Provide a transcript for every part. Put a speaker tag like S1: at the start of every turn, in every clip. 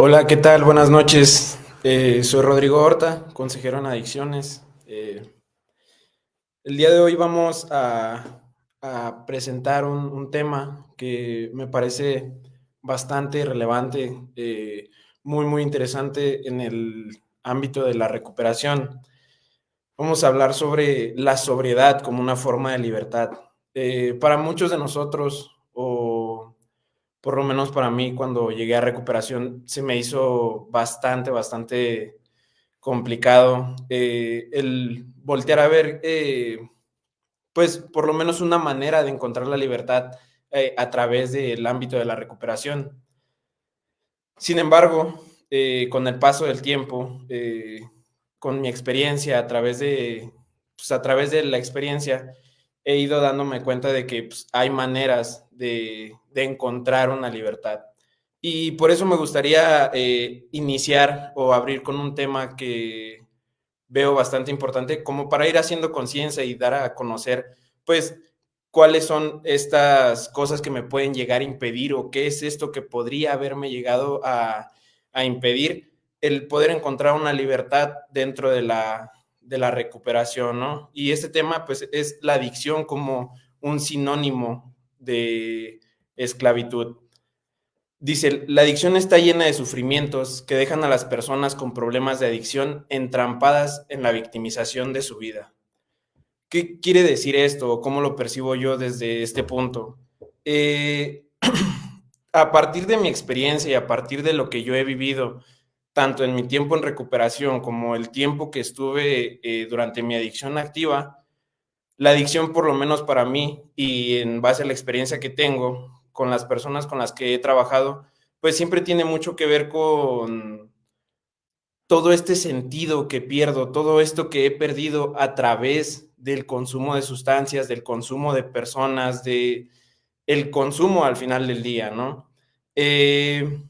S1: Hola, ¿qué tal? Buenas noches. Soy Rodrigo Horta, consejero en adicciones. El día de hoy vamos a presentar un tema que me parece bastante relevante, muy interesante en el ámbito de la recuperación. Vamos a hablar sobre la sobriedad como una forma de libertad. Para muchos de nosotros, o por lo menos para mí, cuando llegué a recuperación, se me hizo bastante complicado el voltear a ver, pues, por lo menos una manera de encontrar la libertad a través del ámbito de la recuperación. Sin embargo, con el paso del tiempo, con mi experiencia, a través de la experiencia, he ido dándome cuenta de que pues, hay maneras de encontrar una libertad. Y por eso me gustaría iniciar o abrir con un tema que veo bastante importante, como para ir haciendo conciencia y dar a conocer, pues, cuáles son estas cosas que me pueden llegar a impedir o qué es esto que podría haberme llegado a impedir el poder encontrar una libertad dentro de la recuperación, ¿no? Y este tema, pues, es la adicción como un sinónimo de esclavitud. Dice, la adicción está llena de sufrimientos que dejan a las personas con problemas de adicción entrampadas en la victimización de su vida. ¿Qué quiere decir esto o cómo lo percibo yo desde este punto? Eh, a partir de mi experiencia y a partir de lo que yo he vivido, tanto en mi tiempo en recuperación como el tiempo que estuve durante mi adicción activa, la adicción, por lo menos para mí, y en base a la experiencia que tengo con las personas con las que he trabajado, pues siempre tiene mucho que ver con todo este sentido que pierdo, todo esto que he perdido a través del consumo de sustancias, del consumo de personas, de el consumo al final del día, ¿no? Eh,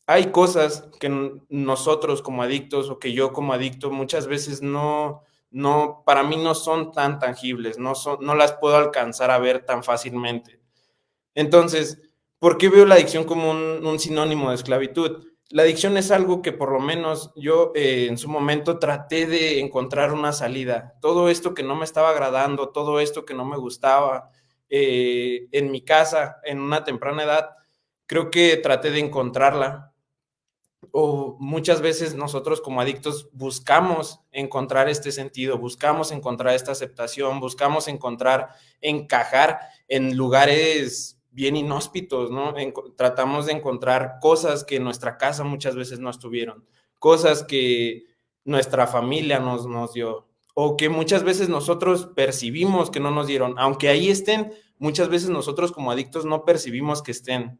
S1: Hay cosas que nosotros como adictos o que yo como adicto muchas veces para mí no son tan tangibles, no las puedo alcanzar a ver tan fácilmente. Entonces, ¿por qué veo la adicción como un sinónimo de esclavitud? La adicción es algo que por lo menos yo en su momento traté de encontrar una salida. Todo esto que no me estaba agradando, todo esto que no me gustaba en mi casa en una temprana edad, creo que traté de encontrarla o muchas veces nosotros como adictos buscamos encontrar este sentido, buscamos encontrar esta aceptación, buscamos encajar en lugares bien inhóspitos, ¿no? Tratamos de encontrar cosas que en nuestra casa muchas veces no estuvieron, cosas que nuestra familia nos dio, o que muchas veces nosotros percibimos que no nos dieron, aunque ahí estén, muchas veces nosotros como adictos no percibimos que estén.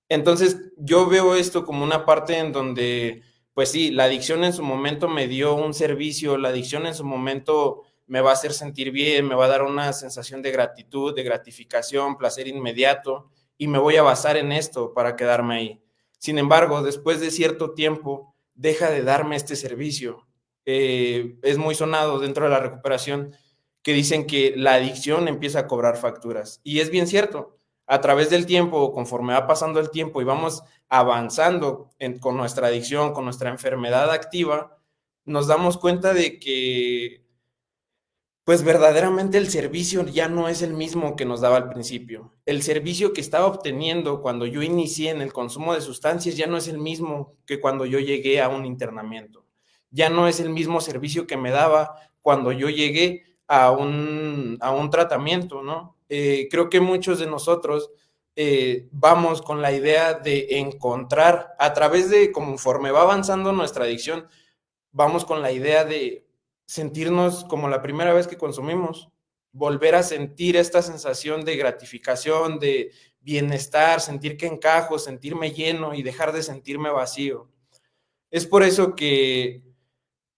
S1: Entonces, yo veo esto como una parte en donde, pues sí, la adicción en su momento me dio un servicio, la adicción en su momento me va a hacer sentir bien, me va a dar una sensación de gratitud, de gratificación, placer inmediato, y me voy a basar en esto para quedarme ahí. Sin embargo, después de cierto tiempo, deja de darme este servicio. Es muy sonado dentro de la recuperación que dicen que la adicción empieza a cobrar facturas. Y es bien cierto, a través del tiempo, conforme va pasando el tiempo y vamos avanzando con nuestra adicción, con nuestra enfermedad activa, nos damos cuenta de que, pues verdaderamente el servicio ya no es el mismo que nos daba al principio. El servicio que estaba obteniendo cuando yo inicié en el consumo de sustancias ya no es el mismo que cuando yo llegué a un internamiento. Ya no es el mismo servicio que me daba cuando yo llegué a un tratamiento, ¿no? Creo que muchos de nosotros vamos con la idea de encontrar, a través de conforme va avanzando nuestra adicción, vamos con la idea de sentirnos como la primera vez que consumimos, volver a sentir esta sensación de gratificación, de bienestar, sentir que encajo, sentirme lleno y dejar de sentirme vacío. Es por eso que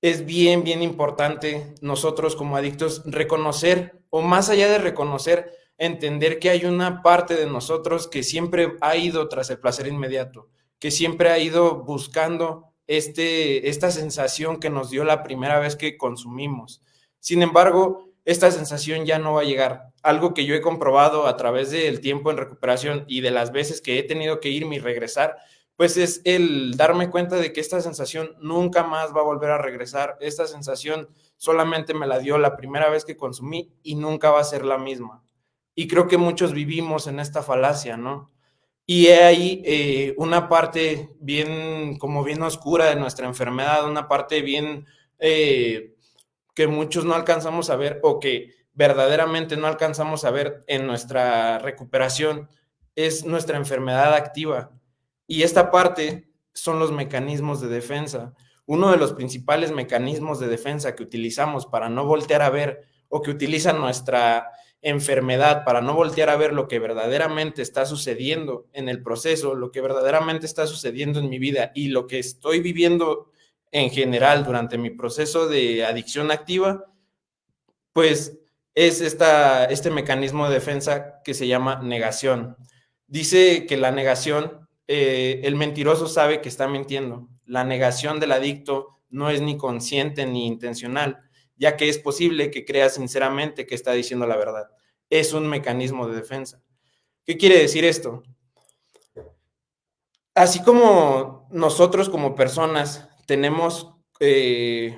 S1: es bien importante nosotros como adictos reconocer, o más allá de reconocer, entender que hay una parte de nosotros que siempre ha ido tras el placer inmediato, que siempre ha ido buscando esta sensación que nos dio la primera vez que consumimos. Sin embargo, esta sensación ya no va a llegar. Algo que yo he comprobado a través del tiempo en recuperación y de las veces que he tenido que irme y regresar, pues es el darme cuenta de que esta sensación nunca más va a volver a regresar. Esta sensación solamente me la dio la primera vez que consumí y nunca va a ser la misma. Y creo que muchos vivimos en esta falacia, ¿no? Y he ahí una parte bien, como bien oscura de nuestra enfermedad, una parte bien que muchos no alcanzamos a ver o que verdaderamente no alcanzamos a ver en nuestra recuperación, es nuestra enfermedad activa. Y esta parte son los mecanismos de defensa. Uno de los principales mecanismos de defensa que utilizamos para no voltear a ver o que utiliza nuestra enfermedad para no voltear a ver lo que verdaderamente está sucediendo en el proceso, lo que verdaderamente está sucediendo en mi vida y lo que estoy viviendo en general durante mi proceso de adicción activa, pues es este mecanismo de defensa que se llama negación. Dice que la negación, el mentiroso sabe que está mintiendo. La negación del adicto no es ni consciente ni intencional, ya que es posible que crea sinceramente que está diciendo la verdad. Es un mecanismo de defensa. ¿Qué quiere decir esto? Así como nosotros como personas tenemos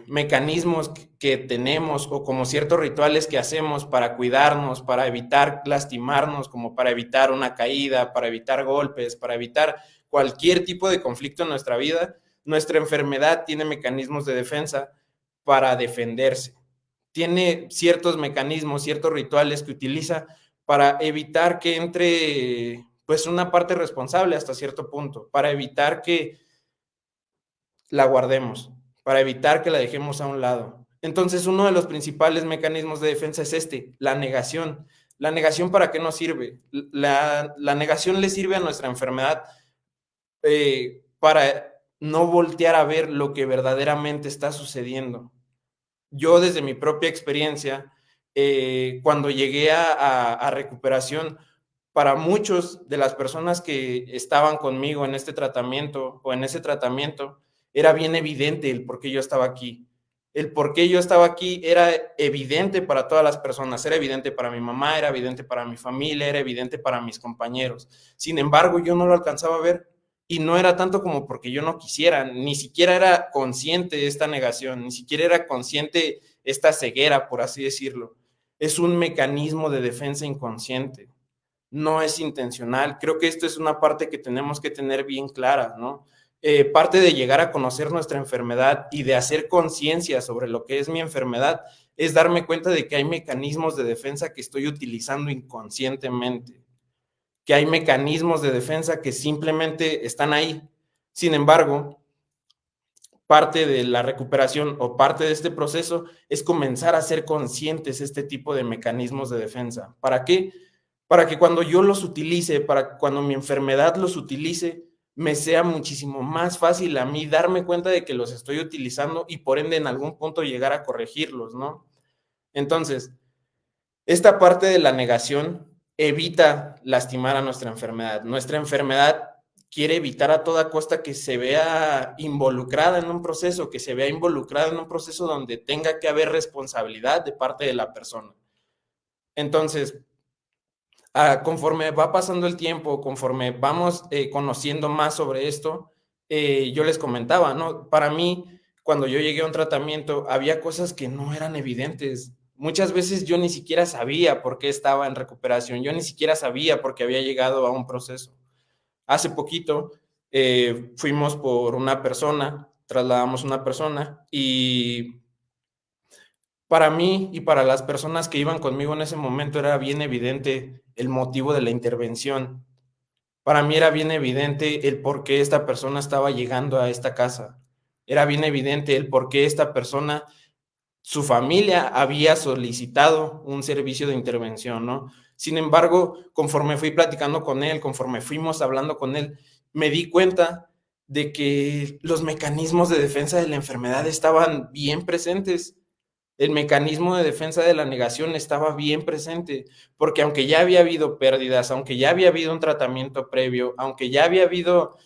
S1: mecanismos que tenemos o como ciertos rituales que hacemos para cuidarnos, para evitar lastimarnos, como para evitar una caída, para evitar golpes, para evitar cualquier tipo de conflicto en nuestra vida, nuestra enfermedad tiene mecanismos de defensa para defenderse. Tiene ciertos mecanismos, ciertos rituales que utiliza para evitar que entre pues una parte responsable hasta cierto punto, para evitar que la guardemos, para evitar que la dejemos a un lado. Entonces, uno de los principales mecanismos de defensa es la negación. ¿La negación para qué nos sirve? La negación le sirve a nuestra enfermedad para no voltear a ver lo que verdaderamente está sucediendo. Yo desde mi propia experiencia, cuando llegué a recuperación, para muchos de las personas que estaban conmigo en este tratamiento o en ese tratamiento, era bien evidente el por qué yo estaba aquí. El por qué yo estaba aquí era evidente para todas las personas, era evidente para mi mamá, era evidente para mi familia, era evidente para mis compañeros. Sin embargo, yo no lo alcanzaba a ver y no era tanto como porque yo no quisiera, ni siquiera era consciente de esta negación, ni siquiera era consciente esta ceguera, por así decirlo. Es un mecanismo de defensa inconsciente, no es intencional. Creo que esto es una parte que tenemos que tener bien clara, ¿no? Parte de llegar a conocer nuestra enfermedad y de hacer conciencia sobre lo que es mi enfermedad es darme cuenta de que hay mecanismos de defensa que estoy utilizando inconscientemente, que hay mecanismos de defensa que simplemente están ahí. Sin embargo, parte de la recuperación o parte de este proceso es comenzar a ser conscientes este tipo de mecanismos de defensa. ¿Para qué? Para que cuando yo los utilice, para cuando mi enfermedad los utilice, me sea muchísimo más fácil a mí darme cuenta de que los estoy utilizando y por ende en algún punto llegar a corregirlos, ¿no? Entonces, esta parte de la negación evita lastimar a nuestra enfermedad. Nuestra enfermedad quiere evitar a toda costa que se vea involucrada en un proceso, que se vea involucrada en un proceso donde tenga que haber responsabilidad de parte de la persona. Entonces, conforme va pasando el tiempo, conforme vamos conociendo más sobre esto, yo les comentaba, ¿no? Para mí, cuando yo llegué a un tratamiento, había cosas que no eran evidentes. Muchas veces yo ni siquiera sabía por qué estaba en recuperación, yo ni siquiera sabía por qué había llegado a un proceso. Hace poquito fuimos por una persona, trasladamos una persona y para mí y para las personas que iban conmigo en ese momento era bien evidente el motivo de la intervención. Para mí era bien evidente el por qué esta persona estaba llegando a esta casa. Era bien evidente el por qué esta persona, su familia había solicitado un servicio de intervención, ¿no? Sin embargo, conforme fui platicando con él, conforme fuimos hablando con él, me di cuenta de que los mecanismos de defensa de la enfermedad estaban bien presentes. El mecanismo de defensa de la negación estaba bien presente, porque aunque ya había habido pérdidas, aunque ya había habido un tratamiento previo, aunque ya había habido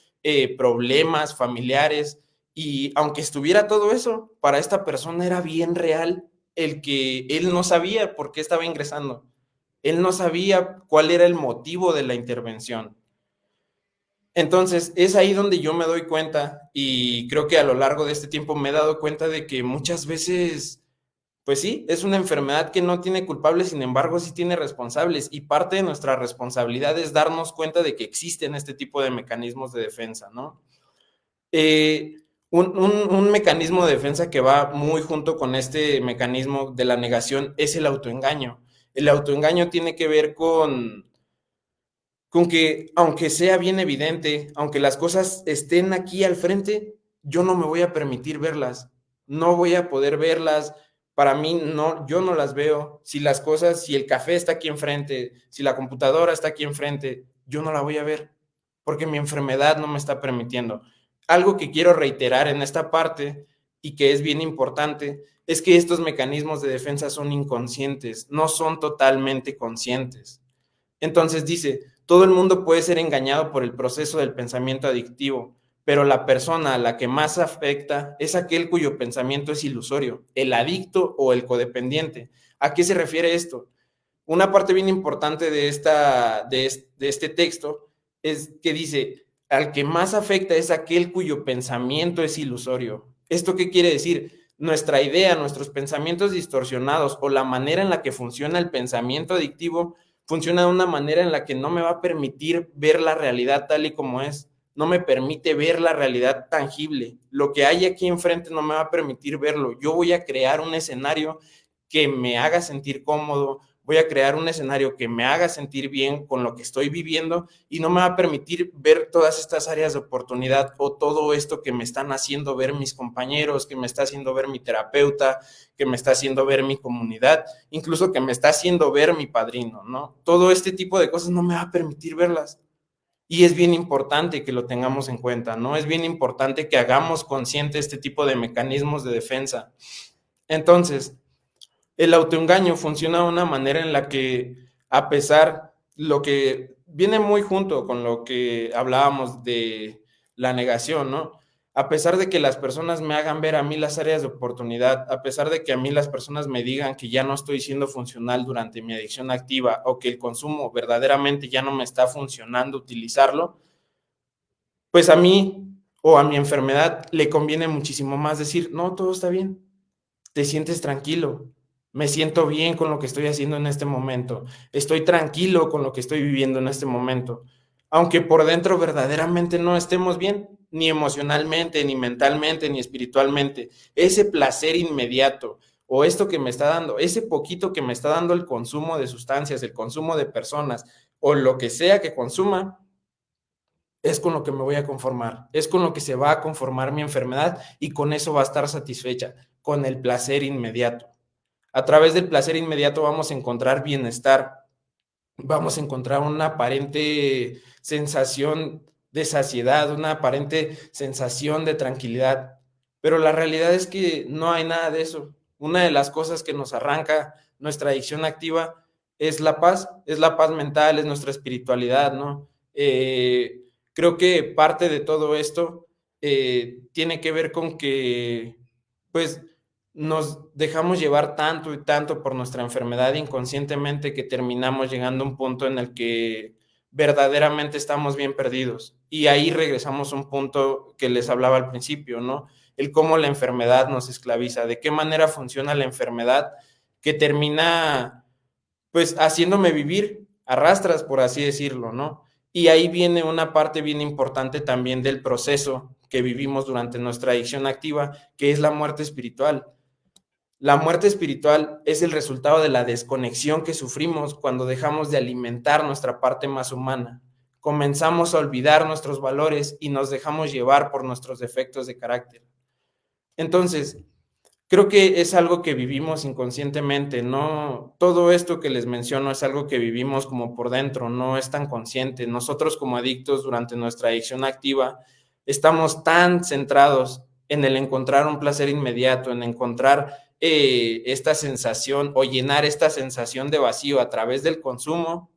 S1: problemas familiares y aunque estuviera todo eso, para esta persona era bien real el que él no sabía por qué estaba ingresando. Él no sabía cuál era el motivo de la intervención. Entonces, es ahí donde yo me doy cuenta y creo que a lo largo de este tiempo me he dado cuenta de que muchas veces, pues sí, es una enfermedad que no tiene culpables, sin embargo, sí tiene responsables y parte de nuestra responsabilidad es darnos cuenta de que existen este tipo de mecanismos de defensa, ¿no? Eh, un mecanismo de defensa que va muy junto con este mecanismo de la negación es el autoengaño. El autoengaño tiene que ver con que, aunque sea bien evidente, aunque las cosas estén aquí al frente, yo no me voy a permitir verlas. No voy a poder verlas. Para mí, no, yo no las veo. Si las cosas, si el café está aquí enfrente, si la computadora está aquí enfrente, yo no la voy a ver porque mi enfermedad no me está permitiendo. Algo que quiero reiterar en esta parte y que es bien importante es que estos mecanismos de defensa son inconscientes, no son totalmente conscientes. Entonces dice, todo el mundo puede ser engañado por el proceso del pensamiento adictivo, pero la persona a la que más afecta es aquel cuyo pensamiento es ilusorio, el adicto o el codependiente. ¿A qué se refiere esto? Una parte bien importante de este texto es que dice, al que más afecta es aquel cuyo pensamiento es ilusorio. ¿Esto qué quiere decir? Nuestra idea, nuestros pensamientos distorsionados o la manera en la que funciona el pensamiento adictivo funciona de una manera en la que no me va a permitir ver la realidad tal y como es, no me permite ver la realidad tangible. Lo que hay aquí enfrente no me va a permitir verlo. Yo voy a crear un escenario que me haga sentir cómodo, voy a crear un escenario que me haga sentir bien con lo que estoy viviendo y no me va a permitir ver todas estas áreas de oportunidad o todo esto que me están haciendo ver mis compañeros, que me está haciendo ver mi terapeuta, que me está haciendo ver mi comunidad, incluso que me está haciendo ver mi padrino, ¿no? Todo este tipo de cosas no me va a permitir verlas. Y es bien importante que lo tengamos en cuenta, ¿no? Es bien importante que hagamos consciente este tipo de mecanismos de defensa. Entonces, el autoengaño funciona de una manera en la que, a pesar, lo que viene muy junto con lo que hablábamos de la negación, ¿no? A pesar de que las personas me hagan ver a mí las áreas de oportunidad, a pesar de que a mí las personas me digan que ya no estoy siendo funcional durante mi adicción activa o que el consumo verdaderamente ya no me está funcionando utilizarlo, pues a mí o a mi enfermedad le conviene muchísimo más decir, no, todo está bien, te sientes tranquilo, me siento bien con lo que estoy haciendo en este momento, estoy tranquilo con lo que estoy viviendo en este momento, aunque por dentro verdaderamente no estemos bien, ni emocionalmente, ni mentalmente, ni espiritualmente, ese placer inmediato o esto que me está dando, ese poquito que me está dando el consumo de sustancias, el consumo de personas o lo que sea que consuma, es con lo que me voy a conformar, es con lo que se va a conformar mi enfermedad y con eso va a estar satisfecha, con el placer inmediato. A través del placer inmediato vamos a encontrar bienestar, vamos a encontrar una aparente sensación de saciedad, una aparente sensación de tranquilidad, pero la realidad es que no hay nada de eso. Una de las cosas que nos arranca nuestra adicción activa es la paz mental, es nuestra espiritualidad, ¿no? Creo que parte de todo esto tiene que ver con que, pues, nos dejamos llevar tanto y tanto por nuestra enfermedad inconscientemente que terminamos llegando a un punto en el que verdaderamente estamos bien perdidos. Y ahí regresamos a un punto que les hablaba al principio, ¿no? El cómo la enfermedad nos esclaviza, de qué manera funciona la enfermedad que termina pues haciéndome vivir a rastras, por así decirlo, ¿no? Y ahí viene una parte bien importante también del proceso que vivimos durante nuestra adicción activa, que es la muerte espiritual. La muerte espiritual es el resultado de la desconexión que sufrimos cuando dejamos de alimentar nuestra parte más humana. Comenzamos a olvidar nuestros valores y nos dejamos llevar por nuestros defectos de carácter. Entonces, creo que es algo que vivimos inconscientemente, no todo esto que les menciono es algo que vivimos como por dentro, no es tan consciente. Nosotros como adictos durante nuestra adicción activa estamos tan centrados en el encontrar un placer inmediato, en encontrar esta sensación o llenar esta sensación de vacío a través del consumo,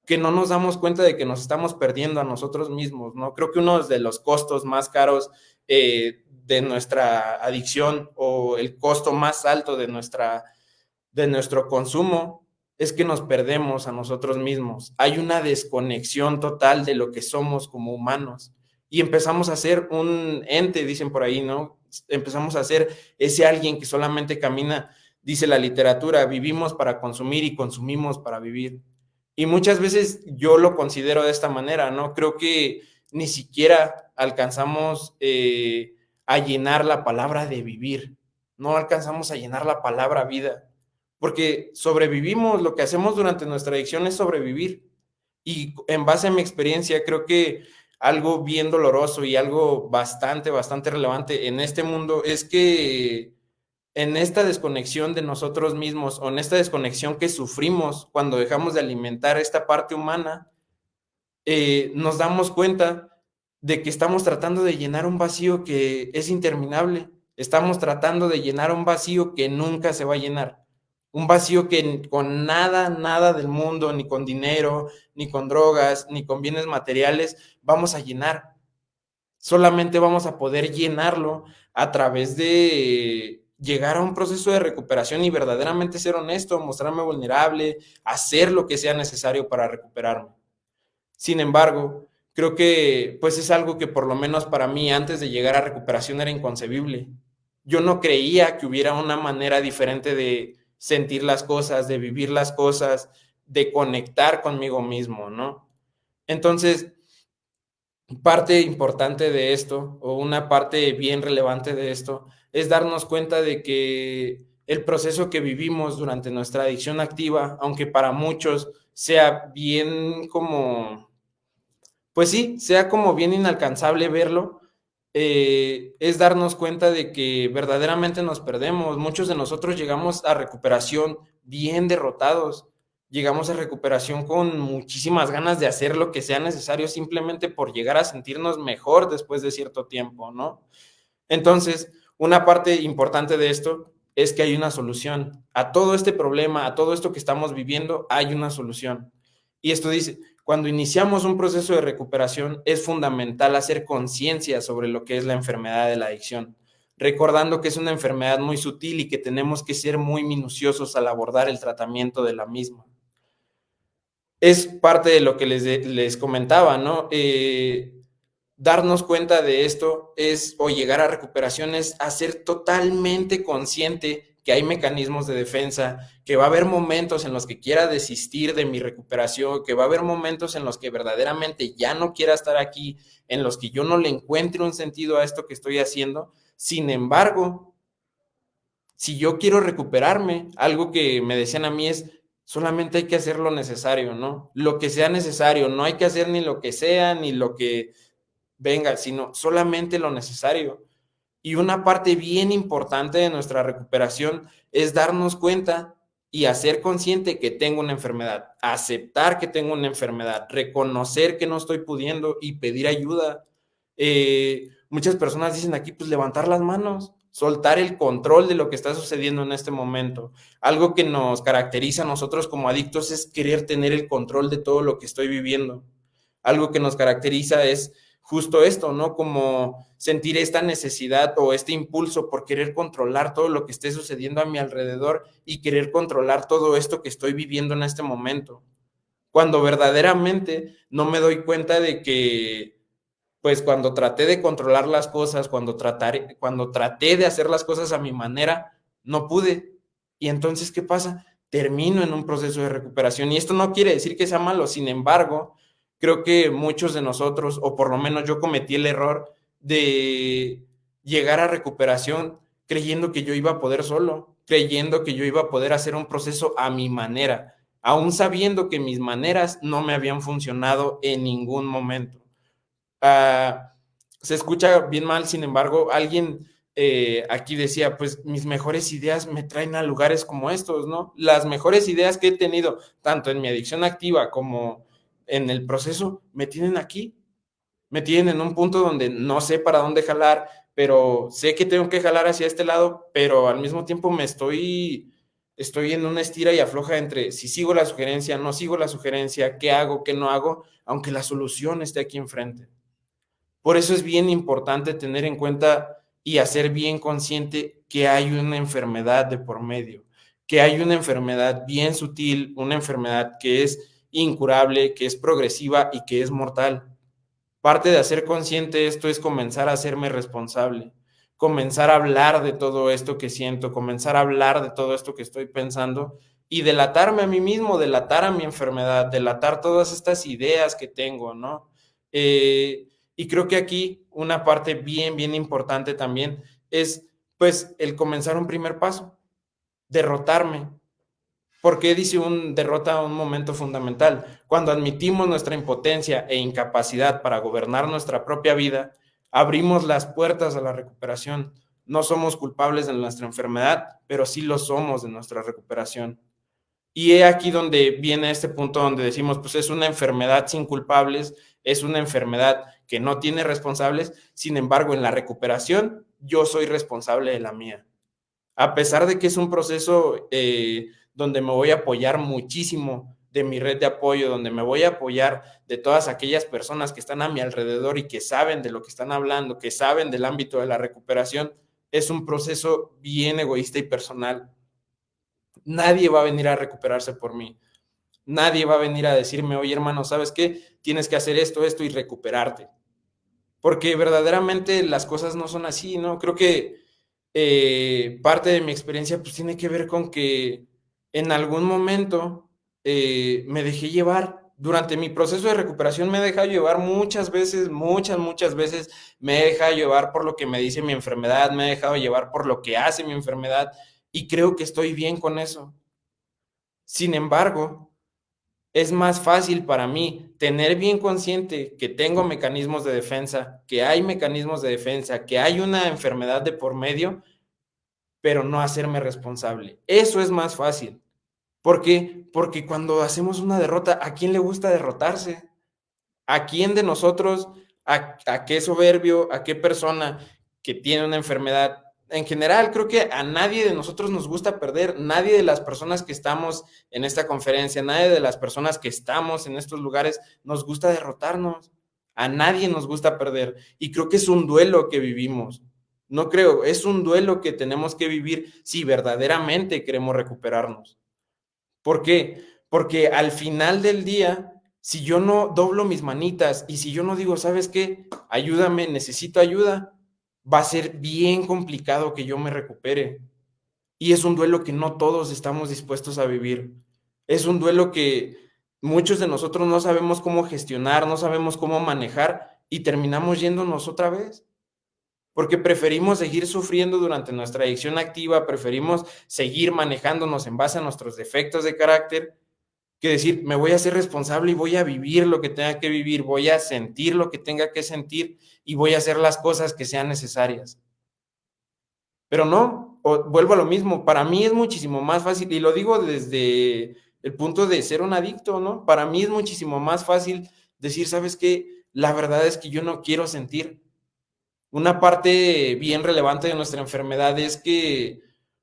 S1: que no nos damos cuenta de que nos estamos perdiendo a nosotros mismos, ¿no? Creo que uno de los costos más caros de nuestra adicción o el costo más alto de nuestro consumo es que nos perdemos a nosotros mismos. Hay una desconexión total de lo que somos como humanos y empezamos a ser un ente, dicen por ahí, ¿no? Empezamos a ser ese alguien que solamente camina, dice la literatura, vivimos para consumir y consumimos para vivir. Y muchas veces yo lo considero de esta manera, ¿no? Creo que ni siquiera alcanzamos a llenar la palabra de vivir, no alcanzamos a llenar la palabra vida, porque sobrevivimos, lo que hacemos durante nuestra adicción es sobrevivir. Y en base a mi experiencia, creo que algo bien doloroso y algo bastante, bastante relevante en este mundo es que en esta desconexión de nosotros mismos o en esta desconexión que sufrimos cuando dejamos de alimentar esta parte humana, nos damos cuenta de que estamos tratando de llenar un vacío que es interminable. Estamos tratando de llenar un vacío que nunca se va a llenar. Un vacío que con nada, nada del mundo, ni con dinero, ni con drogas, ni con bienes materiales, vamos a llenar. Solamente vamos a poder llenarlo a través de llegar a un proceso de recuperación y verdaderamente ser honesto, mostrarme vulnerable, hacer lo que sea necesario para recuperarme. Sin embargo, creo que pues es algo que por lo menos para mí antes de llegar a recuperación era inconcebible. Yo no creía que hubiera una manera diferente de sentir las cosas, de vivir las cosas, de conectar conmigo mismo, ¿no? Entonces, parte importante de esto, o una parte bien relevante de esto, es darnos cuenta de que el proceso que vivimos durante nuestra adicción activa, aunque para muchos sea bien como pues sí, sea como bien inalcanzable verlo, es darnos cuenta de que verdaderamente nos perdemos. Muchos de nosotros llegamos a recuperación bien derrotados, llegamos a recuperación con muchísimas ganas de hacer lo que sea necesario simplemente por llegar a sentirnos mejor después de cierto tiempo, ¿no? Entonces, una parte importante de esto es que hay una solución. A todo este problema, a todo esto que estamos viviendo, hay una solución. Y esto dice, cuando iniciamos un proceso de recuperación, es fundamental hacer conciencia sobre lo que es la enfermedad de la adicción, recordando que es una enfermedad muy sutil y que tenemos que ser muy minuciosos al abordar el tratamiento de la misma. Es parte de lo que les comentaba, ¿no? Darnos cuenta de esto es, o llegar a recuperación es hacer totalmente consciente que hay mecanismos de defensa, que va a haber momentos en los que quiera desistir de mi recuperación, que va a haber momentos en los que verdaderamente ya no quiera estar aquí, en los que yo no le encuentre un sentido a esto que estoy haciendo. Sin embargo, si yo quiero recuperarme, algo que me decían a mí es, solamente hay que hacer lo necesario, ¿no? Lo que sea necesario, no hay que hacer ni lo que sea, ni lo que venga, sino solamente lo necesario. Y una parte bien importante de nuestra recuperación es darnos cuenta y hacer consciente que tengo una enfermedad, aceptar que tengo una enfermedad, reconocer que no estoy pudiendo y pedir ayuda. Muchas personas dicen aquí, pues levantar las manos, soltar el control de lo que está sucediendo en este momento. Algo que nos caracteriza a nosotros como adictos es querer tener el control de todo lo que estoy viviendo. Algo que nos caracteriza es justo esto, ¿no? Como sentir esta necesidad o este impulso por querer controlar todo lo que esté sucediendo a mi alrededor y querer controlar todo esto que estoy viviendo en este momento. Cuando verdaderamente no me doy cuenta de que, pues cuando traté de controlar las cosas, cuando traté de hacer las cosas a mi manera, no pude. Y entonces, ¿qué pasa? Termino en un proceso de recuperación. Y esto no quiere decir que sea malo, sin embargo, creo que muchos de nosotros, o por lo menos yo cometí el error de llegar a recuperación creyendo que yo iba a poder solo, creyendo que yo iba a poder hacer un proceso a mi manera, aún sabiendo que mis maneras no me habían funcionado en ningún momento. Uh, Se escucha bien mal, sin embargo, alguien aquí decía, pues mis mejores ideas me traen a lugares como estos, ¿no? Las mejores ideas que he tenido, tanto en mi adicción activa como en el proceso, me tienen aquí, me tienen en un punto donde no sé para dónde jalar, pero sé que tengo que jalar hacia este lado, pero al mismo tiempo estoy en una estira y afloja entre si sigo la sugerencia, no sigo la sugerencia, qué hago, qué no hago, aunque la solución esté aquí enfrente. Por eso es bien importante tener en cuenta y hacer bien consciente que hay una enfermedad de por medio, que hay una enfermedad bien sutil, una enfermedad que es incurable, que es progresiva y que es mortal. Parte de hacer consciente esto es comenzar a hacerme responsable, comenzar a hablar de todo esto que siento, comenzar a hablar de todo esto que estoy pensando y delatarme a mí mismo, delatar a mi enfermedad, delatar todas estas ideas que tengo, ¿no? Y creo que aquí una parte bien, bien importante también es, pues, el comenzar un primer paso, derrotarme. ¿Por qué dice un derrota un momento fundamental? Cuando admitimos nuestra impotencia e incapacidad para gobernar nuestra propia vida, abrimos las puertas a la recuperación. No somos culpables de nuestra enfermedad, pero sí lo somos de nuestra recuperación. Y he aquí donde viene este punto donde decimos, pues es una enfermedad sin culpables, es una enfermedad que no tiene responsables, sin embargo, en la recuperación yo soy responsable de la mía. A pesar de que es un proceso donde me voy a apoyar muchísimo de mi red de apoyo, donde me voy a apoyar de todas aquellas personas que están a mi alrededor y que saben de lo que están hablando, que saben del ámbito de la recuperación, es un proceso bien egoísta y personal. Nadie va a venir a recuperarse por mí. Nadie va a venir a decirme, oye hermano, ¿sabes qué? Tienes que hacer esto, esto y recuperarte. Porque verdaderamente las cosas no son así, ¿no? Creo que parte de mi experiencia pues tiene que ver con que en algún momento me dejé llevar. Durante mi proceso de recuperación me he dejado llevar muchas veces, muchas veces me he dejado llevar por lo que me dice mi enfermedad, me he dejado llevar por lo que hace mi enfermedad y creo que estoy bien con eso. Sin embargo, es más fácil para mí tener bien consciente que tengo mecanismos de defensa, que hay mecanismos de defensa, que hay una enfermedad de por medio, pero no hacerme responsable. Eso es más fácil. ¿Por qué? Porque cuando hacemos una derrota, ¿a quién le gusta derrotarse? ¿A quién de nosotros, a qué soberbio, a qué persona que tiene una enfermedad? En general, creo que a nadie de nosotros nos gusta perder, nadie de las personas que estamos en esta conferencia, nadie de las personas que estamos en estos lugares nos gusta derrotarnos. A nadie nos gusta perder. Y creo que es un duelo que vivimos. No creo, es un duelo que tenemos que vivir si verdaderamente queremos recuperarnos. ¿Por qué? Porque al final del día, si yo no doblo mis manitas y si yo no digo, ¿sabes qué? Ayúdame, necesito ayuda, va a ser bien complicado que yo me recupere. Y es un duelo que no todos estamos dispuestos a vivir. Es un duelo que muchos de nosotros no sabemos cómo gestionar, no sabemos cómo manejar y terminamos yéndonos otra vez. Porque preferimos seguir sufriendo durante nuestra adicción activa, preferimos seguir manejándonos en base a nuestros defectos de carácter que decir, me voy a ser responsable y voy a vivir lo que tenga que vivir, voy a sentir lo que tenga que sentir y voy a hacer las cosas que sean necesarias. Pero no, vuelvo a lo mismo, para mí es muchísimo más fácil, y lo digo desde el punto de ser un adicto, ¿no? Para mí es muchísimo más fácil decir, ¿sabes qué? La verdad es que yo no quiero sentir. Una parte bien relevante de nuestra enfermedad es que,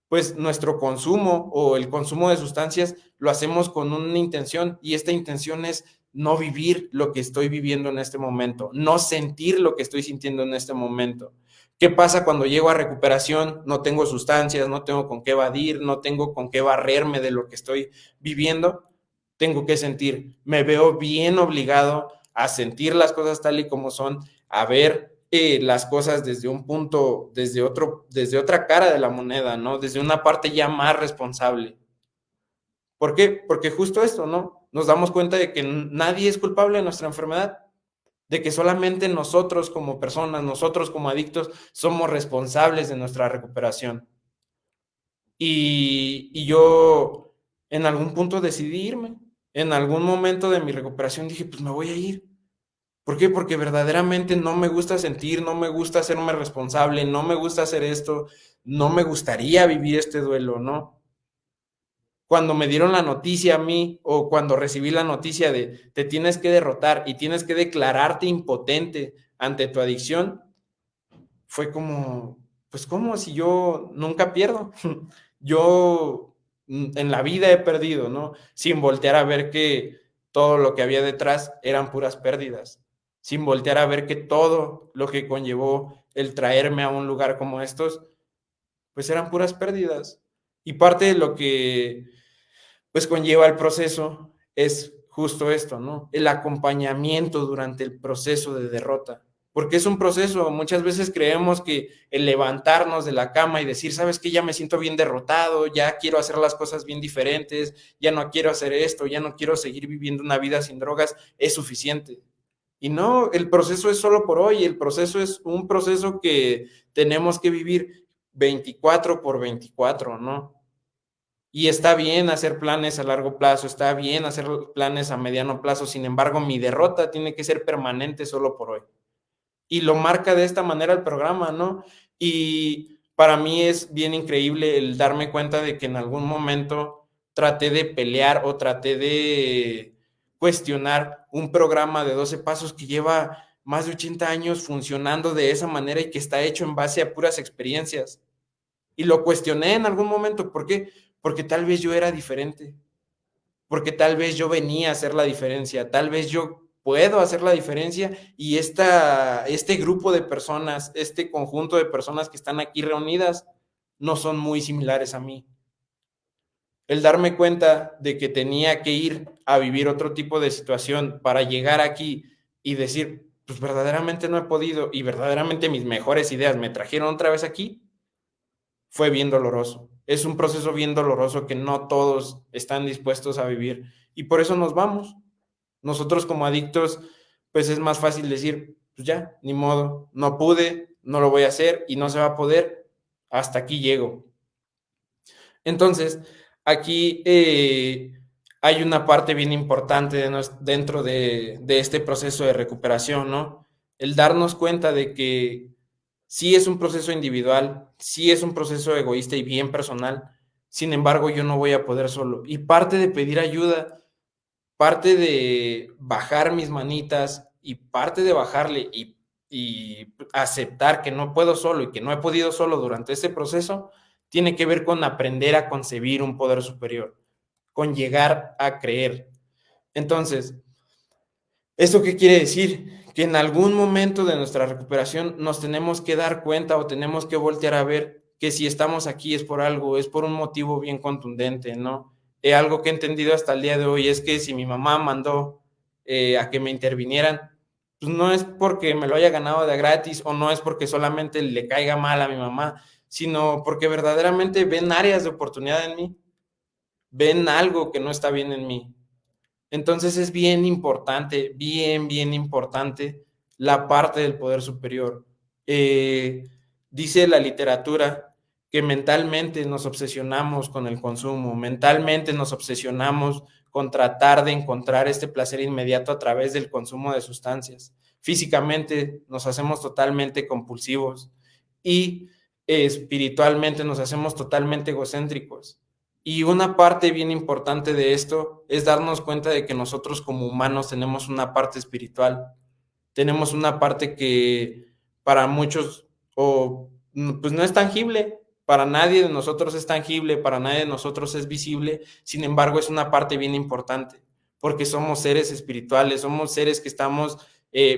S1: pues, nuestro consumo o el consumo de sustancias lo hacemos con una intención y esta intención es no vivir lo que estoy viviendo en este momento, no sentir lo que estoy sintiendo en este momento. ¿Qué pasa cuando llego a recuperación? No tengo sustancias, no tengo con qué evadir, no tengo con qué barrerme de lo que estoy viviendo. Tengo que sentir, me veo bien obligado a sentir las cosas tal y como son, a ver las cosas desde un punto, desde otra cara de la moneda, ¿no? Desde una parte ya más responsable. ¿Por qué? Porque justo esto, ¿no? Nos damos cuenta de que nadie es culpable de nuestra enfermedad, de que solamente nosotros como personas, nosotros como adictos, somos responsables de nuestra recuperación. Y yo en algún punto decidí irme. En algún momento de mi recuperación dije, pues me voy a ir. ¿Por qué? Porque verdaderamente no me gusta sentir, no me gusta hacerme responsable, no me gusta hacer esto, no me gustaría vivir este duelo, ¿no? Cuando me dieron la noticia a mí o cuando recibí la noticia de te tienes que derrotar y tienes que declararte impotente ante tu adicción, fue como, pues ¿cómo? Si yo nunca pierdo. Yo en la vida he perdido, ¿no? Sin voltear a ver que todo lo que había detrás eran puras pérdidas. Sin voltear a ver que todo lo que conllevó el traerme a un lugar como estos, pues eran puras pérdidas. Y parte de lo que pues conlleva el proceso es justo esto, ¿no? El acompañamiento durante el proceso de derrota. Porque es un proceso, muchas veces creemos que el levantarnos de la cama y decir, ¿sabes qué? Ya me siento bien derrotado, ya quiero hacer las cosas bien diferentes, ya no quiero hacer esto, ya no quiero seguir viviendo una vida sin drogas, es suficiente. Y no, el proceso es solo por hoy, el proceso es un proceso que tenemos que vivir 24/24, ¿no? Y está bien hacer planes a largo plazo, está bien hacer planes a mediano plazo, sin embargo, mi derrota tiene que ser permanente solo por hoy. Y lo marca de esta manera el programa, ¿no? Y para mí es bien increíble el darme cuenta de que en algún momento traté de pelear o traté de cuestionar un programa de 12 pasos que lleva más de 80 años funcionando de esa manera y que está hecho en base a puras experiencias. Y lo cuestioné en algún momento, ¿por qué? Porque tal vez yo era diferente, porque tal vez yo venía a hacer la diferencia, tal vez yo puedo hacer la diferencia y este grupo de personas, este conjunto de personas que están aquí reunidas, no son muy similares a mí. El darme cuenta de que tenía que ir a vivir otro tipo de situación para llegar aquí y decir, pues verdaderamente no he podido y verdaderamente mis mejores ideas me trajeron otra vez aquí, fue bien doloroso. Es un proceso bien doloroso que no todos están dispuestos a vivir y por eso nos vamos. Nosotros como adictos, pues es más fácil decir, pues ya, ni modo, no pude, no lo voy a hacer y no se va a poder, hasta aquí llego. Entonces, aquí hay una parte bien importante dentro de este proceso de recuperación, ¿no? El darnos cuenta de que sí es un proceso individual, sí es un proceso egoísta y bien personal, sin embargo, yo no voy a poder solo. Y parte de pedir ayuda, parte de bajar mis manitas y parte de bajarle y aceptar que no puedo solo y que no he podido solo durante este proceso, tiene que ver con aprender a concebir un poder superior, con llegar a creer. Entonces, ¿esto qué quiere decir? Que en algún momento de nuestra recuperación nos tenemos que dar cuenta o tenemos que voltear a ver que si estamos aquí es por algo, es por un motivo bien contundente, ¿no? Algo que he entendido hasta el día de hoy es que si mi mamá mandó a que me intervinieran, pues no es porque me lo haya ganado de gratis o no es porque solamente le caiga mal a mi mamá, sino porque verdaderamente ven áreas de oportunidad en mí, ven algo que no está bien en mí. Entonces es bien importante, bien importante la parte del poder superior. Eh, Dice la literatura que mentalmente nos obsesionamos con el consumo, mentalmente nos obsesionamos con tratar de encontrar este placer inmediato a través del consumo de sustancias. Físicamente nos hacemos totalmente compulsivos y espiritualmente nos hacemos totalmente egocéntricos. Y una parte bien importante de esto es darnos cuenta de que nosotros como humanos tenemos una parte espiritual, tenemos una parte que para muchos o pues no es tangible, para nadie de nosotros es tangible, para nadie de nosotros es visible, sin embargo es una parte bien importante, porque somos seres espirituales, somos seres que estamos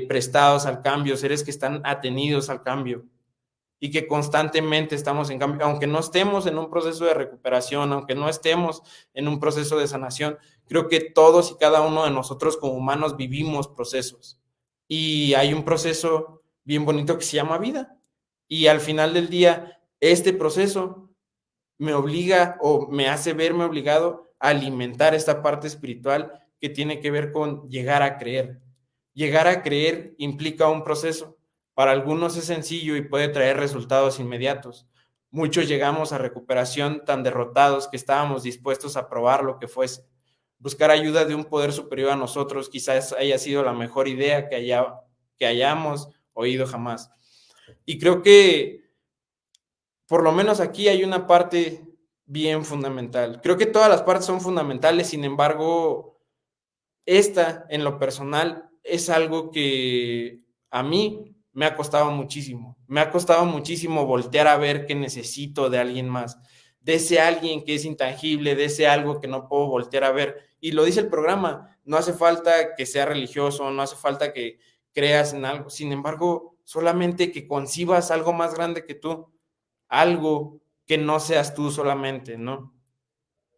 S1: prestados al cambio, seres que están atenidos al cambio y que constantemente estamos en cambio, aunque no estemos en un proceso de recuperación, aunque no estemos en un proceso de sanación, creo que todos y cada uno de nosotros como humanos vivimos procesos y hay un proceso bien bonito que se llama vida y al final del día este proceso me obliga o me hace verme obligado a alimentar esta parte espiritual que tiene que ver con llegar a creer. Llegar a creer implica un proceso. Para algunos es sencillo y puede traer resultados inmediatos. Muchos llegamos a recuperación tan derrotados que estábamos dispuestos a probar lo que fuese. Buscar ayuda de un poder superior a nosotros quizás haya sido la mejor idea que hayamos oído jamás. Y creo que por lo menos aquí hay una parte bien fundamental. Creo que todas las partes son fundamentales, sin embargo, esta en lo personal es algo que a mí me ha costado muchísimo. Me ha costado muchísimo voltear a ver que necesito de alguien más, de ese alguien que es intangible, de ese algo que no puedo voltear a ver. Y lo dice el programa, no hace falta que sea religioso, no hace falta que creas en algo, sin embargo, solamente que concibas algo más grande que tú, algo que no seas tú solamente, ¿no?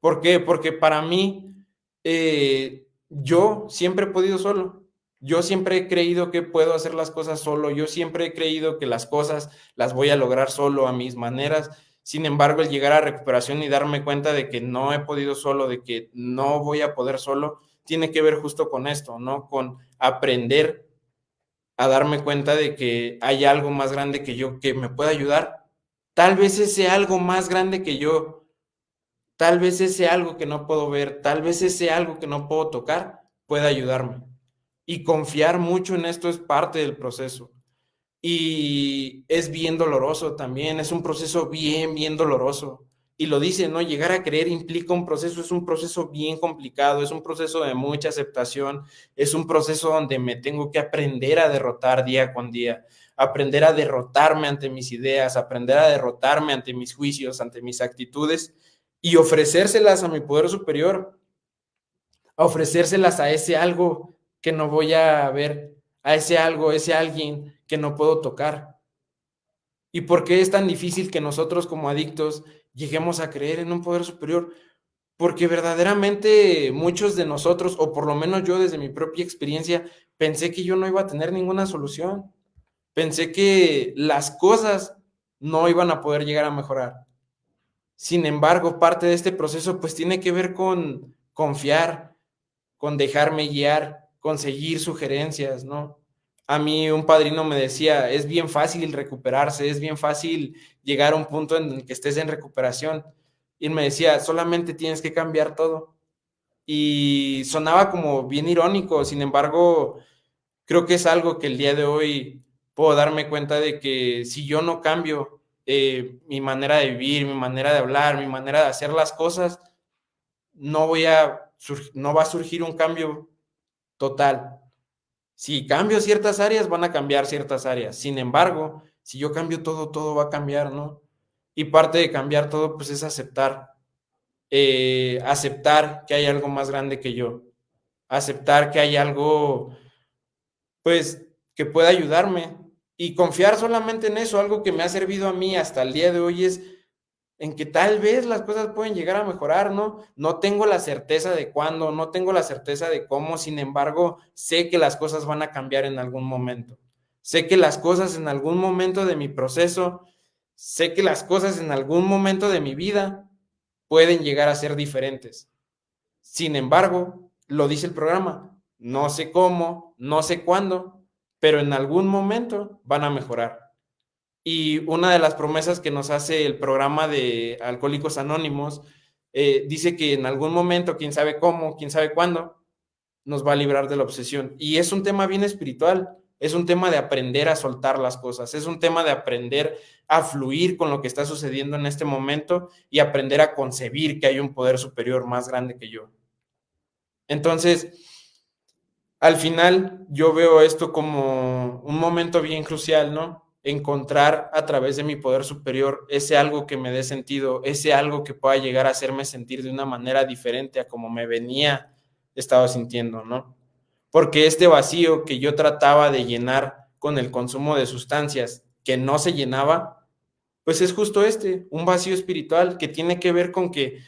S1: ¿Por qué? Porque para mí, yo siempre he podido solo. Yo siempre he creído que puedo hacer las cosas solo. Yo siempre he creído que las cosas las voy a lograr solo a mis maneras. Sin embargo, el llegar a recuperación y darme cuenta de que no he podido solo, de que no voy a poder solo, tiene que ver justo con esto, ¿no? Con aprender a darme cuenta de que hay algo más grande que yo que me pueda ayudar. Tal vez ese algo más grande que yo, tal vez ese algo que no puedo ver, tal vez ese algo que no puedo tocar pueda ayudarme. Y confiar mucho en esto es parte del proceso. Y es bien doloroso también, es un proceso bien, bien doloroso. Y lo dice, ¿no? Llegar a creer implica un proceso, es un proceso bien complicado, es un proceso de mucha aceptación, es un proceso donde me tengo que aprender a derrotar día con día, aprender a derrotarme ante mis ideas, aprender a derrotarme ante mis juicios, ante mis actitudes y ofrecérselas a mi poder superior, a ofrecérselas a ese algo que no voy a ver, a ese algo, ese alguien que no puedo tocar. ¿Y por qué es tan difícil que nosotros como adictos lleguemos a creer en un poder superior? Porque verdaderamente muchos de nosotros, o por lo menos yo desde mi propia experiencia, pensé que yo no iba a tener ninguna solución. Pensé que las cosas no iban a poder llegar a mejorar. Sin embargo, parte de este proceso pues tiene que ver con confiar, con dejarme guiar, con seguir sugerencias, ¿no? A mí un padrino me decía, es bien fácil recuperarse, es bien fácil llegar a un punto en el que estés en recuperación. Y él me decía, solamente tienes que cambiar todo. Y sonaba como bien irónico, sin embargo, creo que es algo que el día de hoy puedo darme cuenta de que si yo no cambio mi manera de vivir, mi manera de hablar, mi manera de hacer las cosas, no va a surgir un cambio total. Si cambio ciertas áreas, van a cambiar ciertas áreas. Sin embargo, si yo cambio todo, todo va a cambiar, ¿no? Y parte de cambiar todo, pues es aceptar que hay algo más grande que yo, aceptar que hay algo, pues, que pueda ayudarme y confiar solamente en eso. Algo que me ha servido a mí hasta el día de hoy es en que tal vez las cosas pueden llegar a mejorar, ¿no? No tengo la certeza de cuándo, no tengo la certeza de cómo, sin embargo, sé que las cosas van a cambiar en algún momento. Sé que las cosas en algún momento de mi proceso, sé que las cosas en algún momento de mi vida pueden llegar a ser diferentes. Sin embargo, lo dice el programa, no sé cómo, no sé cuándo, pero en algún momento van a mejorar. Y una de las promesas que nos hace el programa de Alcohólicos Anónimos dice que en algún momento, quién sabe cómo, quién sabe cuándo, nos va a librar de la obsesión. Y es un tema bien espiritual, es un tema de aprender a soltar las cosas, es un tema de aprender a fluir con lo que está sucediendo en este momento y aprender a concebir que hay un poder superior más grande que yo. Entonces, al final yo veo esto como un momento bien crucial, ¿no? Encontrar a través de mi poder superior ese algo que me dé sentido, ese algo que pueda llegar a hacerme sentir de una manera diferente a como me estaba sintiendo, ¿no? Porque este vacío que yo trataba de llenar con el consumo de sustancias que no se llenaba, pues es justo un vacío espiritual que tiene que ver con que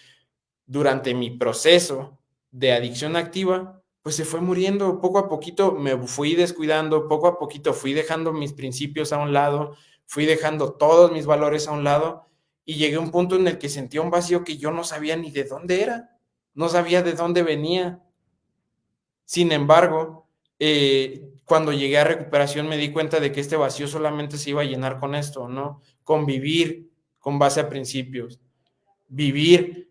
S1: durante mi proceso de adicción activa, pues se fue muriendo poco a poquito, me fui descuidando, poco a poquito fui dejando mis principios a un lado, fui dejando todos mis valores a un lado y llegué a un punto en el que sentía un vacío que yo no sabía ni de dónde era, no sabía de dónde venía. Sin embargo, cuando llegué a recuperación me di cuenta de que este vacío solamente se iba a llenar con esto, ¿no? Con vivir con base a principios, vivir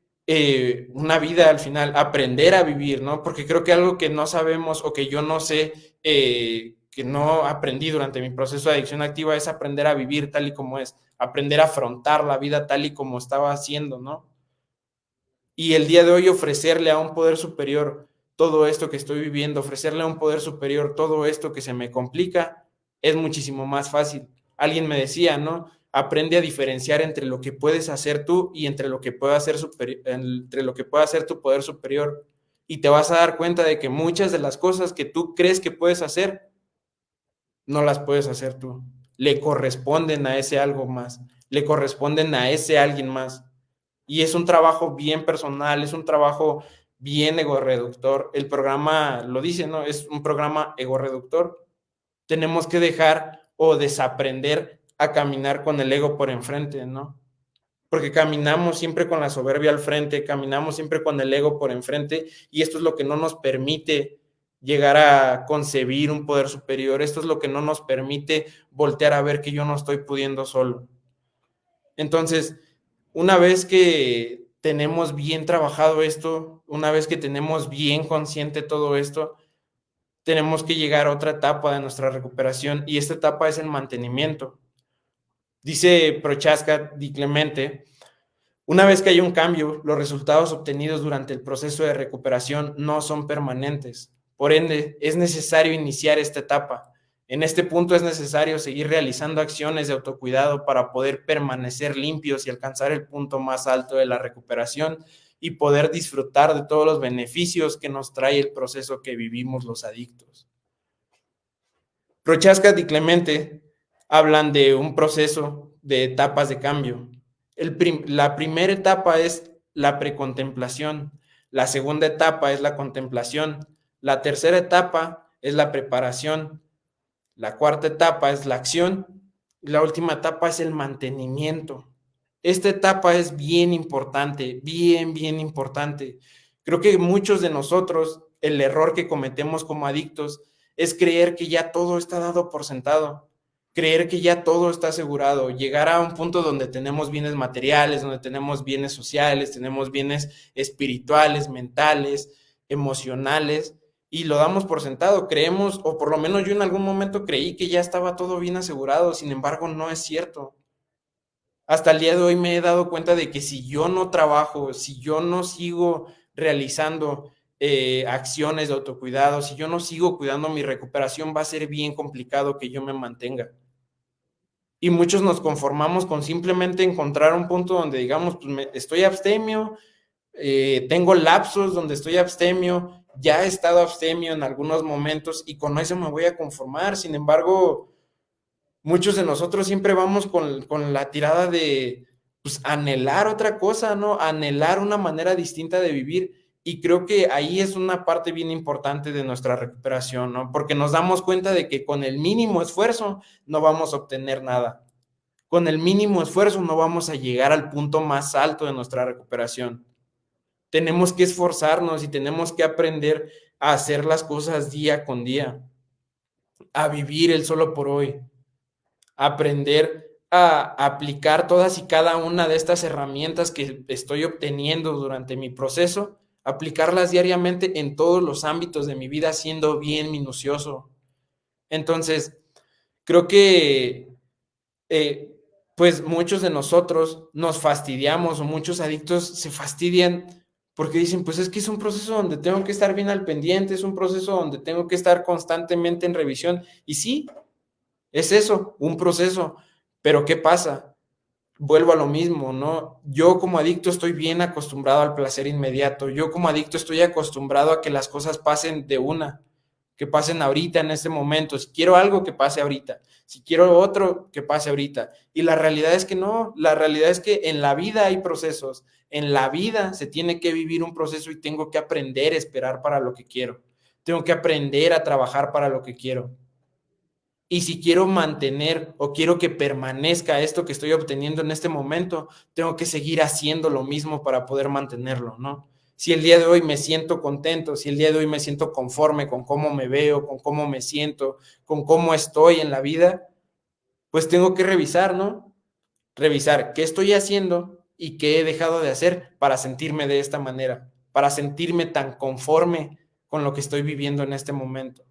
S1: una vida al final, aprender a vivir, ¿no? Porque creo que algo que no sabemos o que yo no sé, que no aprendí durante mi proceso de adicción activa es aprender a vivir tal y como es, aprender a afrontar la vida tal y como estaba haciendo, ¿no? Y el día de hoy ofrecerle a un poder superior todo esto que estoy viviendo, ofrecerle a un poder superior todo esto que se me complica, es muchísimo más fácil. Alguien me decía, ¿no? Aprende a diferenciar entre lo que puedes hacer tú y entre lo que pueda hacer entre lo que pueda hacer tu poder superior. Y te vas a dar cuenta de que muchas de las cosas que tú crees que puedes hacer, no las puedes hacer tú. Le corresponden a ese algo más. le corresponden a ese alguien más. Y es un trabajo bien personal, es un trabajo bien egorreductor. El programa lo dice, ¿no? Es un programa egorreductor. Tenemos que dejar o desaprender a caminar con el ego por enfrente, ¿no? Porque caminamos siempre con la soberbia al frente, caminamos siempre con el ego por enfrente, y esto es lo que no nos permite llegar a concebir un poder superior. Esto es lo que no nos permite voltear a ver que yo no estoy pudiendo solo. Entonces, una vez que tenemos bien trabajado esto, una vez que tenemos bien consciente todo esto, tenemos que llegar a otra etapa de nuestra recuperación, y esta etapa es el mantenimiento. Dice Prochaska Di Clemente: una vez que hay un cambio, los resultados obtenidos durante el proceso de recuperación no son permanentes. Por ende, es necesario iniciar esta etapa. En este punto es necesario seguir realizando acciones de autocuidado para poder permanecer limpios y alcanzar el punto más alto de la recuperación y poder disfrutar de todos los beneficios que nos trae el proceso que vivimos los adictos. Prochaska y Clemente hablan de un proceso de etapas de cambio. La primera etapa es la precontemplación, la segunda etapa es la contemplación, la tercera etapa es la preparación, la cuarta etapa es la acción y la última etapa es el mantenimiento. Esta etapa es bien importante, bien importante. Creo que muchos de nosotros, el error que cometemos como adictos es creer que ya todo está dado por sentado, creer que ya todo está asegurado, llegar a un punto donde tenemos bienes materiales, donde tenemos bienes sociales, tenemos bienes espirituales, mentales, emocionales, y lo damos por sentado. Creemos, o por lo menos yo en algún momento creí que ya estaba todo bien asegurado, sin embargo no es cierto. Hasta el día de hoy me he dado cuenta de que si yo no trabajo, si yo no sigo realizando acciones de autocuidado, si yo no sigo cuidando mi recuperación, va a ser bien complicado que yo me mantenga. Y muchos nos conformamos con simplemente encontrar un punto donde digamos, pues estoy abstemio, tengo lapsos donde estoy abstemio, ya he estado abstemio en algunos momentos y con eso me voy a conformar. Sin embargo, muchos de nosotros siempre vamos con la tirada de pues, anhelar otra cosa, ¿no? Anhelar una manera distinta de vivir. Y creo que ahí es una parte bien importante de nuestra recuperación, ¿no? Porque nos damos cuenta de que con el mínimo esfuerzo no vamos a obtener nada. Con el mínimo esfuerzo no vamos a llegar al punto más alto de nuestra recuperación. Tenemos que esforzarnos y tenemos que aprender a hacer las cosas día con día, a vivir el solo por hoy, aprender a aplicar todas y cada una de estas herramientas que estoy obteniendo durante mi proceso, aplicarlas diariamente en todos los ámbitos de mi vida, siendo bien minucioso. Entonces, creo que pues muchos de nosotros nos fastidiamos, o muchos adictos se fastidian porque dicen, pues es que es un proceso donde tengo que estar bien al pendiente, es un proceso donde tengo que estar constantemente en revisión. Y sí, es eso, un proceso. Pero ¿qué pasa? Vuelvo a lo mismo, ¿no? Yo como adicto estoy bien acostumbrado al placer inmediato. Yo como adicto estoy acostumbrado a que las cosas pasen de una, que pasen ahorita, en este momento. Si quiero algo, que pase ahorita. Si quiero otro, que pase ahorita. Y la realidad es que no. La realidad es que en la vida hay procesos. En la vida se tiene que vivir un proceso y tengo que aprender a esperar para lo que quiero. Tengo que aprender a trabajar para lo que quiero. Y si quiero mantener o quiero que permanezca esto que estoy obteniendo en este momento, tengo que seguir haciendo lo mismo para poder mantenerlo, ¿no? Si el día de hoy me siento contento, si el día de hoy me siento conforme con cómo me veo, con cómo me siento, con cómo estoy en la vida, pues tengo que revisar, ¿no? Revisar qué estoy haciendo y qué he dejado de hacer para sentirme de esta manera, para sentirme tan conforme con lo que estoy viviendo en este momento.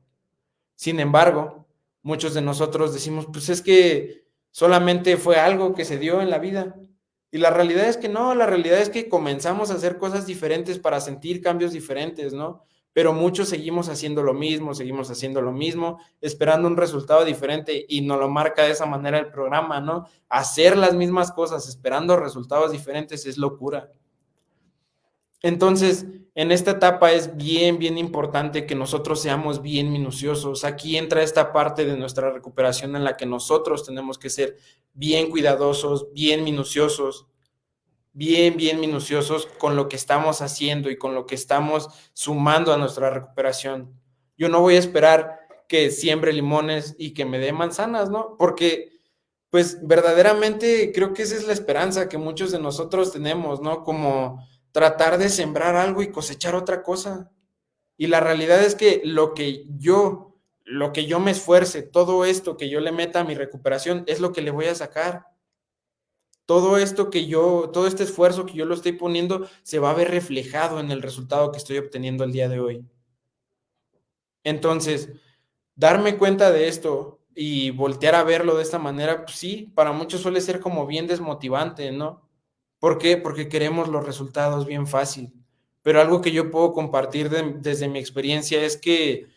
S1: Sin embargo, muchos de nosotros decimos, pues es que solamente fue algo que se dio en la vida. Y la realidad es que no, la realidad es que comenzamos a hacer cosas diferentes para sentir cambios diferentes, ¿no? Pero muchos seguimos haciendo lo mismo, esperando un resultado diferente, y nos lo marca de esa manera el programa, ¿no? Hacer las mismas cosas, esperando resultados diferentes, es locura. Entonces, en esta etapa es bien, bien importante que nosotros seamos bien minuciosos. Aquí entra esta parte de nuestra recuperación en la que nosotros tenemos que ser bien cuidadosos, bien minuciosos, bien, bien minuciosos con lo que estamos haciendo y con lo que estamos sumando a nuestra recuperación. Yo no voy a esperar que siembre limones y que me dé manzanas, ¿no? Porque, pues, verdaderamente creo que esa es la esperanza que muchos de nosotros tenemos, ¿no? Como tratar de sembrar algo y cosechar otra cosa. Y la realidad es que lo que yo me esfuerce, todo esto que yo le meta a mi recuperación es lo que le voy a sacar. Todo este esfuerzo que yo lo estoy poniendo se va a ver reflejado en el resultado que estoy obteniendo el día de hoy. Entonces, darme cuenta de esto y voltear a verlo de esta manera, pues sí, para muchos suele ser como bien desmotivante, ¿no? ¿Por qué? Porque queremos los resultados bien fácil. Pero algo que yo puedo compartir desde mi experiencia es que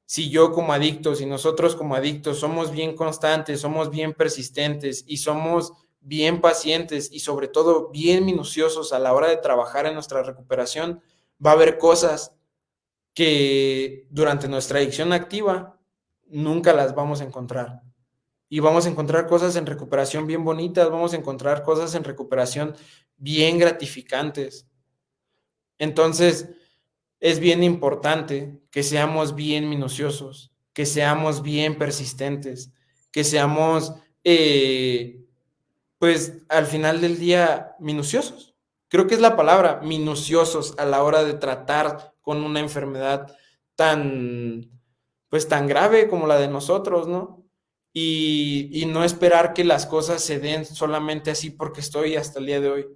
S1: si yo como adicto, si nosotros como adictos somos bien constantes, somos bien persistentes y somos bien pacientes y sobre todo bien minuciosos a la hora de trabajar en nuestra recuperación, va a haber cosas que durante nuestra adicción activa nunca las vamos a encontrar. Y vamos a encontrar cosas en recuperación bien bonitas, vamos a encontrar cosas en recuperación bien gratificantes. Entonces, es bien importante que seamos bien minuciosos, que seamos bien persistentes, que seamos, pues al final del día, minuciosos. Creo que es la palabra, minuciosos a la hora de tratar con una enfermedad tan, pues tan grave como la de nosotros, ¿no? Y no esperar que las cosas se den solamente así porque estoy hasta el día de hoy.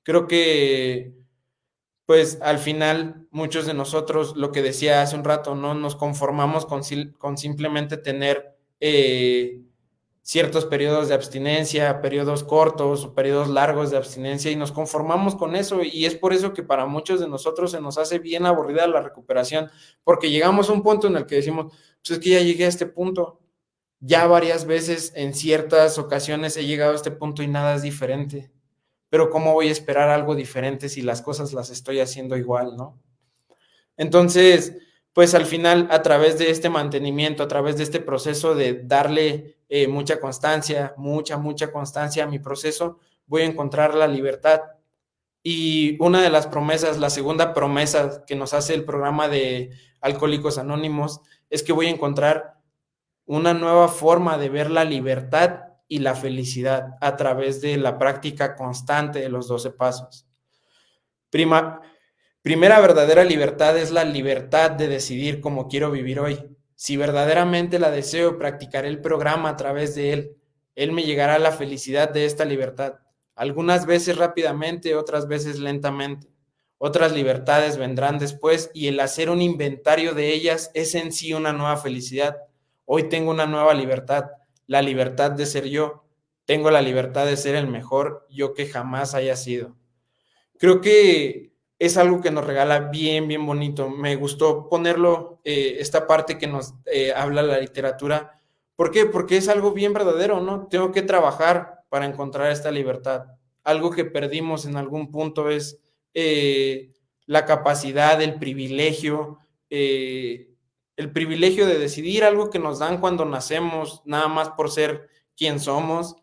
S1: Creo que pues al final muchos de nosotros, lo que decía hace un rato, no nos conformamos con simplemente tener ciertos periodos de abstinencia, periodos cortos o periodos largos de abstinencia y nos conformamos con eso y es por eso que para muchos de nosotros se nos hace bien aburrida la recuperación, porque llegamos a un punto en el que decimos, pues es que ya llegué a este punto, ya varias veces en ciertas ocasiones he llegado a este punto y nada es diferente, pero ¿cómo voy a esperar algo diferente si las cosas las estoy haciendo igual, ¿no? Entonces, pues al final, a través de este mantenimiento, a través de este proceso de darle mucha constancia, mucha constancia a mi proceso, voy a encontrar la libertad. Y una de las promesas, la segunda promesa que nos hace el programa de Alcohólicos Anónimos, es que voy a encontrar una nueva forma de ver la libertad y la felicidad a través de la práctica constante de los 12 pasos. Prima, Primera verdadera libertad es la libertad de decidir cómo quiero vivir hoy. Si verdaderamente la deseo, practicaré el programa a través de él. Él me llegará a la felicidad de esta libertad. Algunas veces rápidamente, otras veces lentamente. Otras libertades vendrán después y el hacer un inventario de ellas es en sí una nueva felicidad. Hoy tengo una nueva libertad, la libertad de ser yo. Tengo la libertad de ser el mejor yo que jamás haya sido. Creo que es algo que nos regala bien, bien bonito. Me gustó ponerlo, esta parte que nos habla la literatura. ¿Por qué? Porque es algo bien verdadero, ¿no? Tengo que trabajar para encontrar esta libertad. Algo que perdimos en algún punto es la capacidad, el privilegio de decidir algo que nos dan cuando nacemos, nada más por ser quien somos,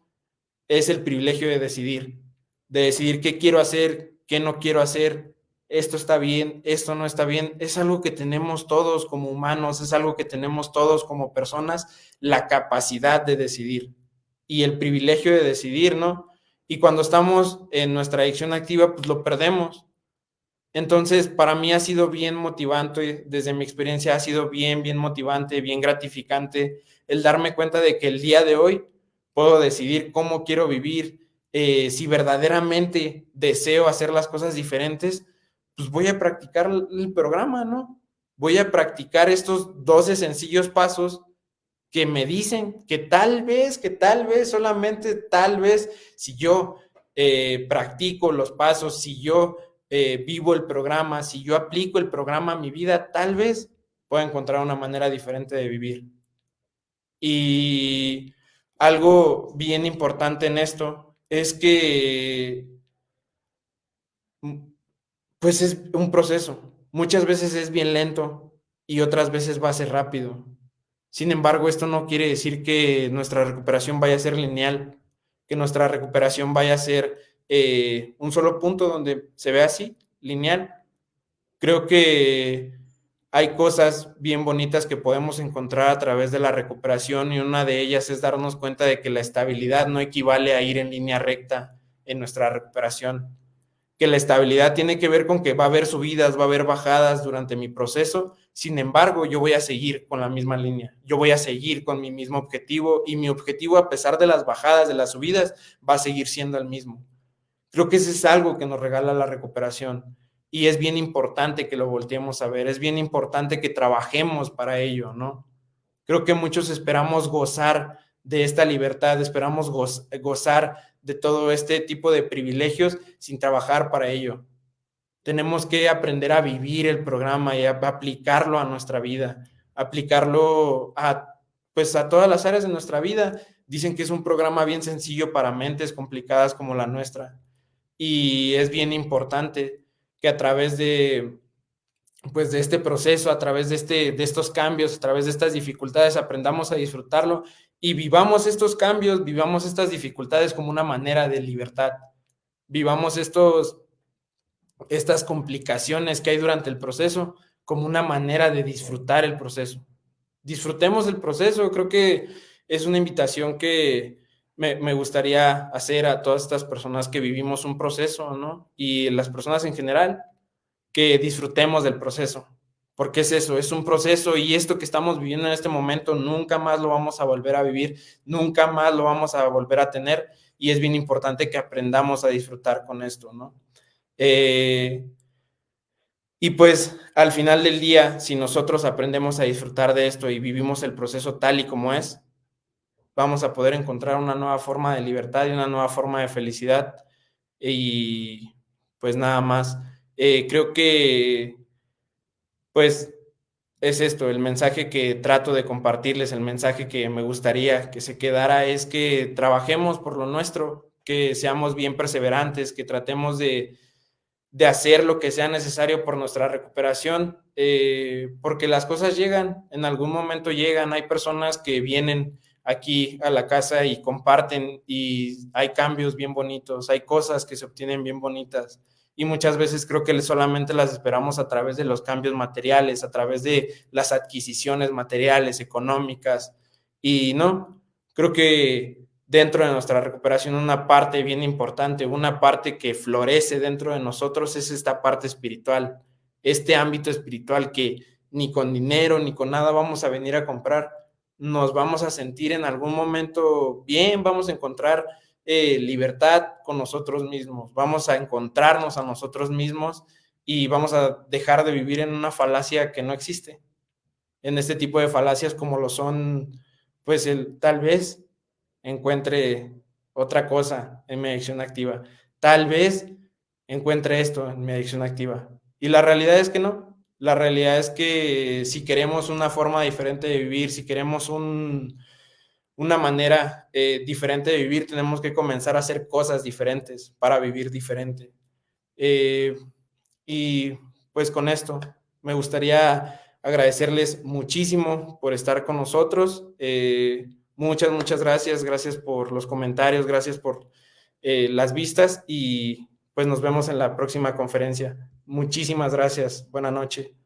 S1: es el privilegio de decidir qué quiero hacer, qué no quiero hacer, esto está bien, esto no está bien, es algo que tenemos todos como humanos, es algo que tenemos todos como personas, la capacidad de decidir y el privilegio de decidir, ¿no? Y cuando estamos en nuestra adicción activa, pues lo perdemos. Entonces, para mí ha sido bien motivante, desde mi experiencia ha sido bien, bien motivante, bien gratificante el darme cuenta de que el día de hoy puedo decidir cómo quiero vivir, si verdaderamente deseo hacer las cosas diferentes, pues voy a practicar el programa, ¿no? Voy a practicar estos 12 sencillos pasos que me dicen que tal vez, solamente tal vez, si yo practico los pasos, si yo vivo el programa, si yo aplico el programa a mi vida, tal vez pueda encontrar una manera diferente de vivir. Y algo bien importante en esto es que Pues es un proceso. Muchas veces es bien lento y otras veces va a ser rápido. Sin embargo, esto no quiere decir que nuestra recuperación vaya a ser lineal, que nuestra recuperación vaya a ser un solo punto donde se vea así, lineal. Creo que hay cosas bien bonitas que podemos encontrar a través de la recuperación y una de ellas es darnos cuenta de que la estabilidad no equivale a ir en línea recta en nuestra recuperación, que la estabilidad tiene que ver con que va a haber subidas, va a haber bajadas durante mi proceso. Sin embargo, yo voy a seguir con la misma línea, yo voy a seguir con mi mismo objetivo y mi objetivo, a pesar de las bajadas, de las subidas, va a seguir siendo el mismo. Creo que eso es algo que nos regala la recuperación y es bien importante que lo volteemos a ver, es bien importante que trabajemos para ello, ¿no? Creo que muchos esperamos gozar de esta libertad, esperamos gozar de todo este tipo de privilegios sin trabajar para ello. Tenemos que aprender a vivir el programa y a aplicarlo a nuestra vida, aplicarlo a, pues, a todas las áreas de nuestra vida. Dicen que es un programa bien sencillo para mentes complicadas como la nuestra. Y es bien importante que a través de, pues, de este proceso, a través de estos cambios, a través de estas dificultades, aprendamos a disfrutarlo y vivamos estos cambios, vivamos estas dificultades como una manera de libertad. Vivamos estas complicaciones que hay durante el proceso como una manera de disfrutar el proceso. Disfrutemos el proceso, creo que es una invitación que me gustaría hacer a todas estas personas que vivimos un proceso, ¿no? Y las personas en general, que disfrutemos del proceso, porque es eso, es un proceso y esto que estamos viviendo en este momento nunca más lo vamos a volver a vivir, nunca más lo vamos a volver a tener y es bien importante que aprendamos a disfrutar con esto, ¿no? Y pues al final del día, si nosotros aprendemos a disfrutar de esto y vivimos el proceso tal y como es, vamos a poder encontrar una nueva forma de libertad y una nueva forma de felicidad. Y pues nada más. Creo que pues es esto, el mensaje que trato de compartirles, el mensaje que me gustaría que se quedara es que trabajemos por lo nuestro, que seamos bien perseverantes, que tratemos de hacer lo que sea necesario por nuestra recuperación, porque las cosas llegan, en algún momento llegan, hay personas que vienen aquí a la casa y comparten y hay cambios bien bonitos, hay cosas que se obtienen bien bonitas y muchas veces creo que solamente las esperamos a través de los cambios materiales, a través de las adquisiciones materiales, económicas y no, creo que dentro de nuestra recuperación una parte bien importante, una parte que florece dentro de nosotros es esta parte espiritual, este ámbito espiritual que ni con dinero ni con nada vamos a venir a comprar, nos vamos a sentir en algún momento bien, vamos a encontrar libertad con nosotros mismos, vamos a encontrarnos a nosotros mismos y vamos a dejar de vivir en una falacia que no existe, en este tipo de falacias como lo son, pues el tal vez encuentre otra cosa en mi adicción activa. Tal vez encuentre esto en mi adicción activa. Y la realidad es que no. La realidad es que si queremos una forma diferente de vivir, si queremos una manera diferente de vivir, tenemos que comenzar a hacer cosas diferentes para vivir diferente. Eh, y pues con esto me gustaría agradecerles muchísimo por estar con nosotros. Muchas gracias. Gracias por los comentarios, gracias por las vistas y pues nos vemos en la próxima conferencia. Muchísimas gracias. Buenas noches.